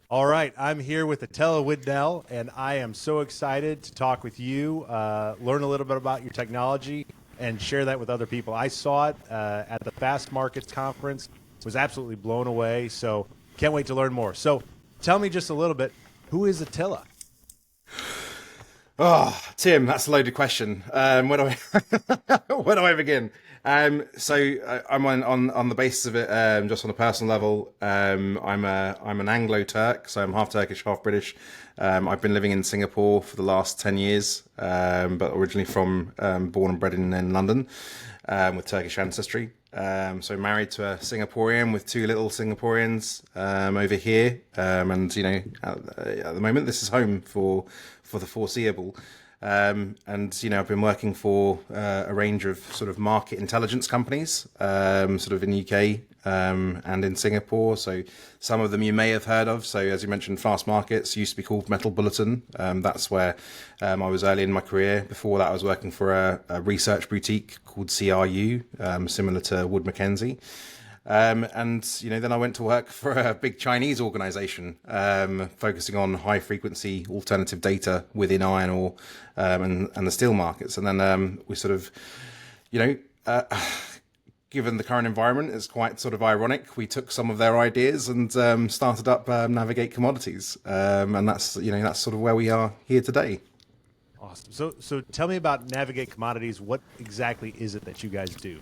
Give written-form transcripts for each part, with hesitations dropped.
All right, I'm here with Atilla Widnell, and I am so excited to talk with you, learn a little bit about your technology, and share that with other people. I saw it at the Fast Markets conference, was absolutely blown away. So can't wait to learn more. So tell me just a little bit, who is Attila? Oh, Tim, that's a loaded question. Where do I where do I begin? I'm on the basis of it, just on a personal level. I'm an Anglo-Turk, so I'm half Turkish, half British. I've been living in Singapore for the last 10 years, but originally from born and bred in London, with Turkish ancestry. So married to a Singaporean with two little Singaporeans over here, and at the moment this is home for the foreseeable. And I've been working for a range of sort of market intelligence companies, sort of in UK and in Singapore. So some of them you may have heard of. So as you mentioned, Fast Markets used to be called Metal Bulletin. That's where I was early in my career. Before that, I was working for a research boutique called CRU, similar to Wood Mackenzie. Then I went to work for a big Chinese organization, focusing on high frequency alternative data within iron ore, and the steel markets. And then, we sort of, you know, uh, given the current environment, it's quite sort of ironic. We took some of their ideas and, started up, Navigate Commodities. And that's sort of where we are here today. Awesome. So tell me about Navigate Commodities. What exactly is it that you guys do?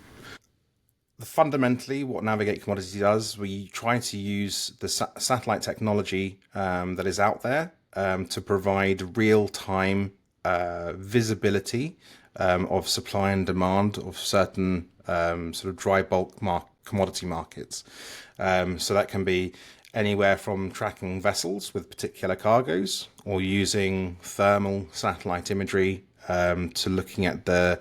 Fundamentally, what Navigate Commodities does, we try to use the satellite technology that is out there to provide real-time visibility of supply and demand of certain sort of dry bulk commodity markets. So that can be anywhere from tracking vessels with particular cargoes, or using thermal satellite imagery to looking at the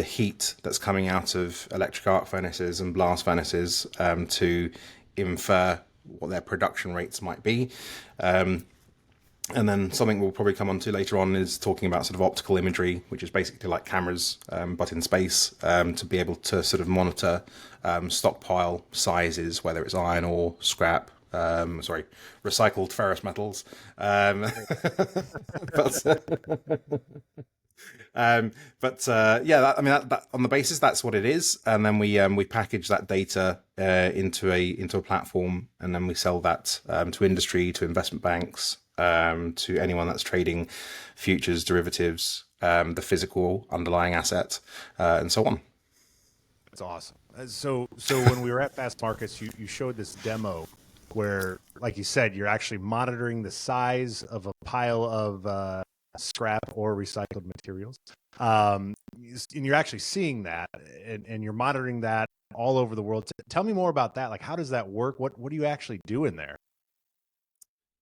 heat that's coming out of electric arc furnaces and blast furnaces, to infer what their production rates might be. And then something we'll probably come on to later on is talking about sort of optical imagery, which is basically like cameras, but in space, to be able to sort of monitor stockpile sizes, whether it's iron ore, scrap, recycled ferrous metals. but yeah, that on the basis that's what it is, and then we package that data into a platform, and then we sell that to industry, to investment banks, to anyone that's trading futures, derivatives, the physical underlying asset, and so on. That's awesome. So when we were at Fast Markets, you showed this demo where, like you said, you're actually monitoring the size of a pile of scrap or recycled materials. And you're actually seeing that, and you're monitoring that all over the world. Tell me more about that. Like, how does that work? What do you actually do in there?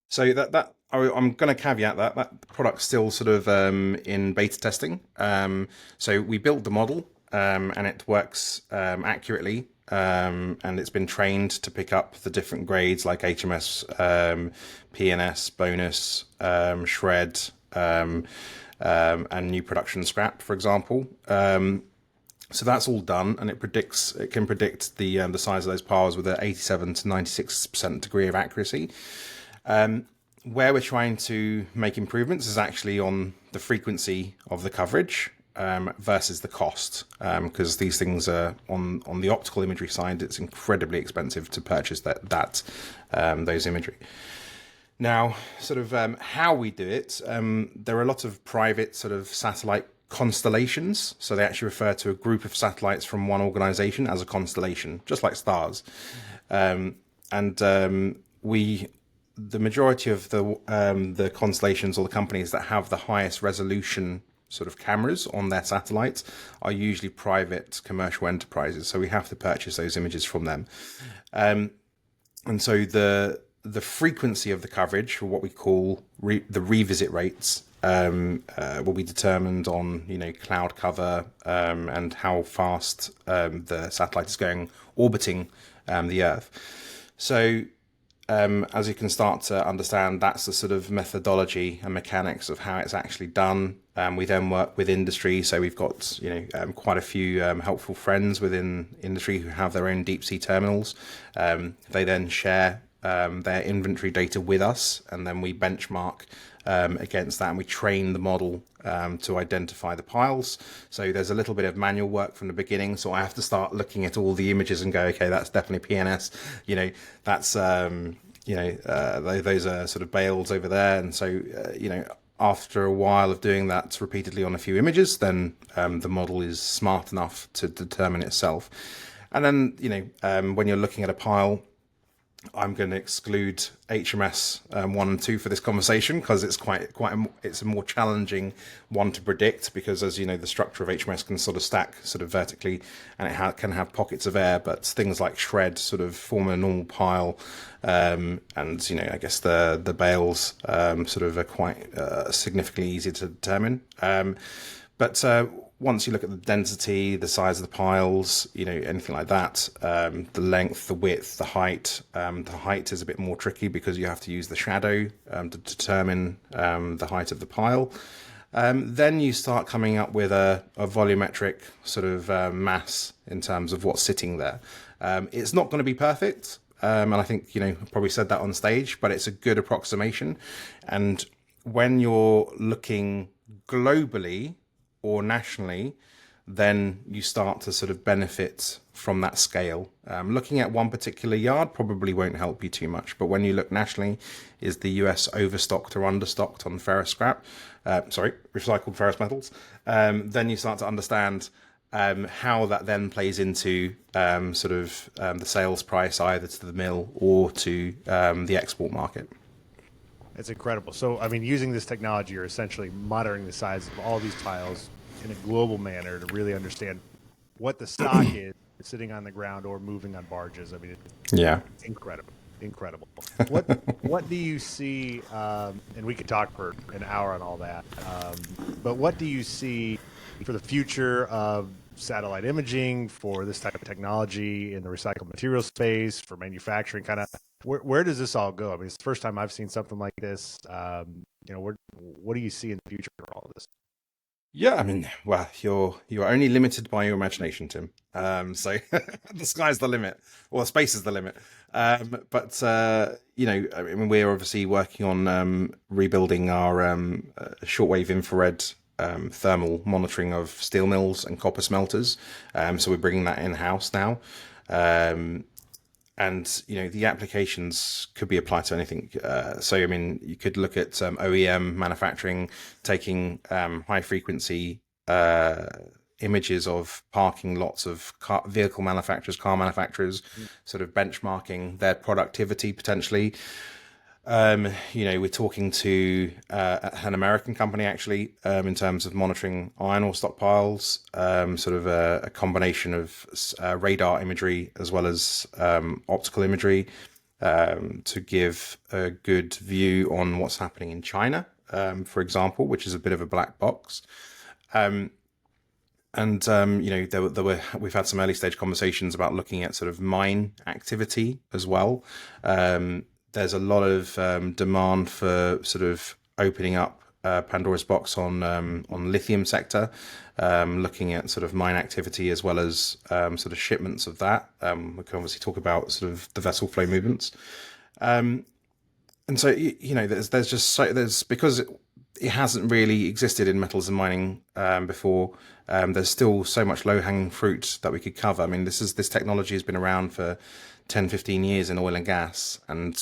So I'm going to caveat that product's still sort of in beta testing. So we built the model, and it works accurately, and it's been trained to pick up the different grades like HMS, PNS, bonus, shred, and new production scrap, for example. So that's all done, and it can predict the size of those piles with an 87 to 96% degree of accuracy. Where we're trying to make improvements is actually on the frequency of the coverage, versus the cost, because these things are on the optical imagery side. It's incredibly expensive to purchase those imagery. Now, sort of how we do it, there are a lot of private sort of satellite constellations. So they actually refer to a group of satellites from one organization as a constellation, just like stars. And the majority of the constellations or the companies that have the highest resolution sort of cameras on their satellites are usually private commercial enterprises. So we have to purchase those images from them. And so the frequency of the coverage, or what we call the revisit rates, will be determined on cloud cover, and how fast the satellite is going orbiting the Earth. So as you can start to understand, that's the sort of methodology and mechanics of how it's actually done. We then work with industry, so we've got quite a few helpful friends within industry who have their own deep sea terminals. They then share their inventory data with us, and then we benchmark against that, and we train the model to identify the piles. So there's a little bit of manual work from the beginning. So I have to start looking at all the images and go, okay, that's definitely PNS. That's those are sort of bales over there, and so after a while of doing that repeatedly on a few images, then the model is smart enough to determine itself. And then, when you're looking at a pile, I'm going to exclude HMS 1 and 2 for this conversation, because it's it's a more challenging one to predict, because, as you know, the structure of HMS can sort of stack sort of vertically, and it can have pockets of air, but things like shred sort of form a normal pile, and I guess the bales sort of are quite significantly easier to determine. But once you look at the density, the size of the piles, anything like that, the length, the width, the height is a bit more tricky, because you have to use the shadow to determine the height of the pile. Then you start coming up with a volumetric sort of mass in terms of what's sitting there. It's not going to be perfect, and I think I probably said that on stage, but it's a good approximation. And when you're looking globally or nationally, then you start to sort of benefit from that scale. Looking at one particular yard probably won't help you too much, but when you look nationally, is the US overstocked or understocked on ferrous scrap? Recycled ferrous metals. Then you start to understand how that then plays into the sales price, either to the mill or to the export market. It's incredible. So, I mean, using this technology, you're essentially monitoring the size of all these piles in a global manner to really understand what the stock is sitting on the ground or moving on barges. I mean, it's incredible. What do you see? And we could talk for an hour on all that. But what do you see for the future of satellite imaging, for this type of technology in the recycled material space, for manufacturing? Kind of where does this all go? I mean, it's the first time I've seen something like this. What do you see in the future for all of this? Yeah, I mean, well, you're only limited by your imagination, Tim. So the sky's the limit, or space is the limit. But I mean, we're obviously working on rebuilding our shortwave infrared thermal monitoring of steel mills and copper smelters. So we're bringing that in-house now. And the applications could be applied to anything. So I mean, you could look at OEM manufacturing, taking high frequency images of parking lots of vehicle manufacturers, car manufacturers, sort of benchmarking their productivity potentially. We're talking to an American company actually in terms of monitoring iron ore stockpiles, sort of a combination of radar imagery as well as optical imagery to give a good view on what's happening in China, for example, which is a bit of a black box. We've had some early stage conversations about looking at sort of mine activity as well. There's a lot of demand for sort of opening up Pandora's box on lithium sector, looking at sort of mine activity as well as sort of shipments of that. We can obviously talk about sort of the vessel flow movements, and so there's because it hasn't really existed in metals and mining before. There's still so much low-hanging fruit that we could cover. I mean, this technology has been around for 10, 15 years in oil and gas. And,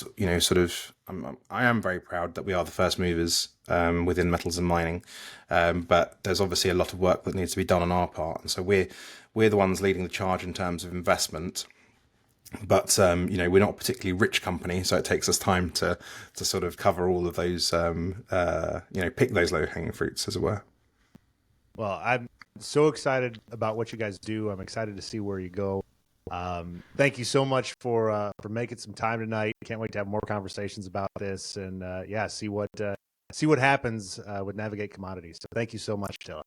I am very proud that we are the first movers within metals and mining. But there's obviously a lot of work that needs to be done on our part. And so we're the ones leading the charge in terms of investment. But, we're not a particularly rich company, so it takes us time to sort of cover all of those, pick those low-hanging fruits, as it were. Well, I'm so excited about what you guys do. I'm excited to see where you go. Thank you so much for making some time tonight. Can't wait to have more conversations about this and see what happens with Navigate Commodities. So thank you so much, Attilla.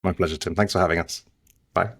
My pleasure, Tim. Thanks for having us. Bye.